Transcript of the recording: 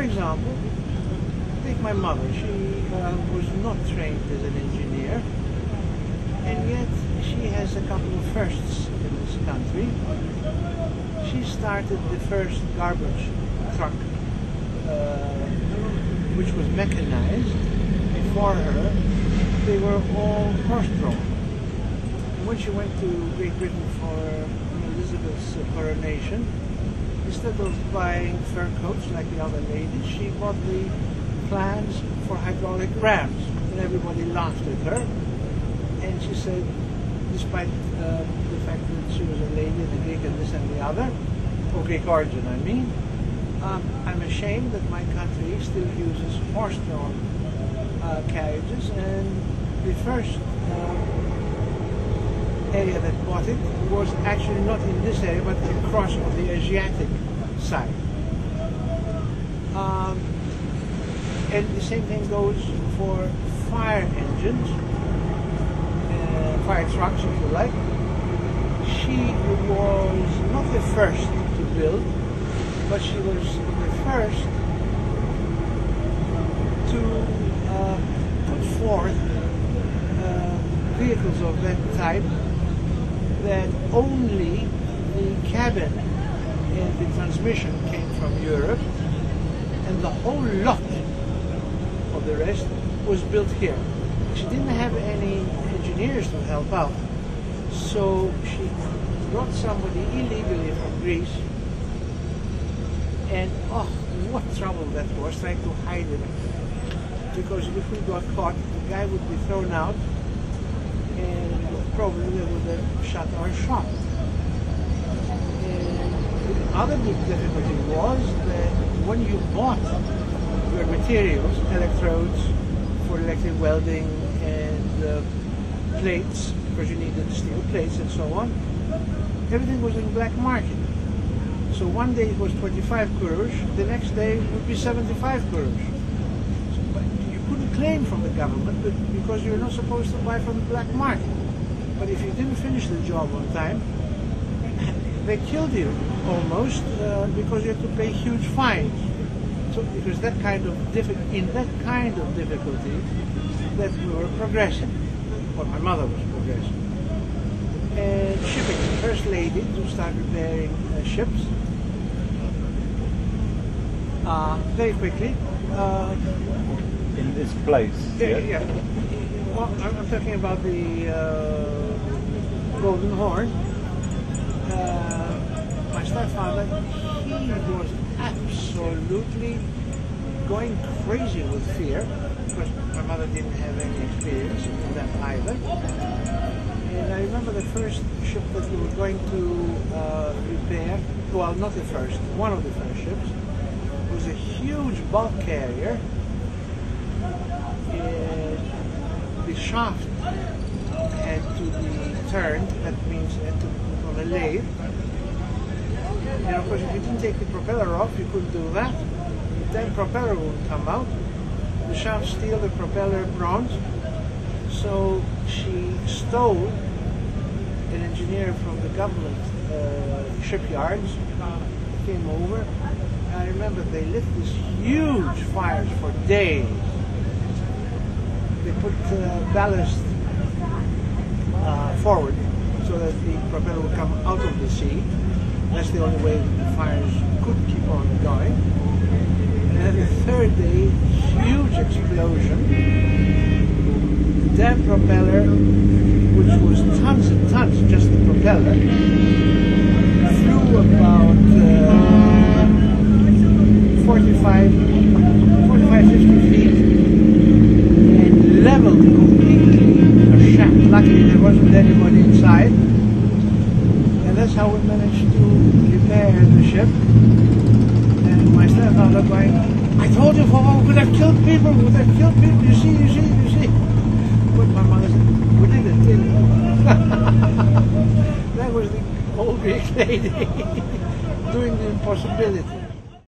example, take my mother. She was not trained as an engineer, and yet she has a couple of firsts in this country. She started the first garbage truck, which was mechanized. Before her, they were all horse-drawn. When she went to Great Britain for Elizabeth's coronation, instead of buying fur coats like the other ladies, she bought the plans for hydraulic rams, and everybody laughed at her. And she said, despite the fact that she was a lady and a Greek and this and the other, or Greek origin I mean, I'm ashamed that my country still uses horse-drawn carriages, and the first area that bought it was actually not in this area but across on the Asiatic side. And the same thing goes for fire engines, fire trucks if you like. She was not the first to build, but she was the first to put forth vehicles of that type that only the cabin and the transmission came from Europe, and the whole lot of the rest was built here. She didn't have any engineers to help out, so she brought somebody illegally from Greece, and oh, what trouble that was trying to hide it. Because if we got caught, the guy would be thrown out, and probably they would have shut our shop. And the other big difficulty was that when you bought your materials, electrodes for electric welding and plates, because you needed steel plates and so on, everything was in black market. So one day it was 25 kurush, the next day it would be 75 kurush. Claim from the government, but because you're not supposed to buy from the black market. But if you didn't finish the job on time, they killed you almost, because you had to pay huge fines. So it was that kind of in that kind of difficulty that we were progressing, or my mother was progressing. And shipping, the first lady to start repairing ships very quickly. In this place? Yeah. Well, I'm talking about the Golden Horn. My stepfather, he was absolutely going crazy with fear, because my mother didn't have any experience in that either. And I remember the first ship that we were going to repair, well, not the first, one of the first ships, was a huge bulk carrier. The shaft had to be turned, that means it had to be put on a lathe. And of course, if you didn't take the propeller off, you couldn't do that. Then the propeller would come out, the shaft steel, the propeller bronze. So she stole an engineer from the government shipyards, came over. I remember they lit these huge fires for days. They put ballast forward so that the propeller would come out of the sea. That's the only way that the fires could keep on going. And then the third day, huge explosion. The damn propeller, which was tons and tons, just the propeller, flew about 45-50 feet and leveled completely a shaft. Luckily there wasn't anybody inside, and that's how we managed to repair the ship. And my stepfather going, I told you, Papa, we could have killed people, we would have killed people, you see. But my mother said, we didn't kill you. That was the old Greek lady doing the impossibility.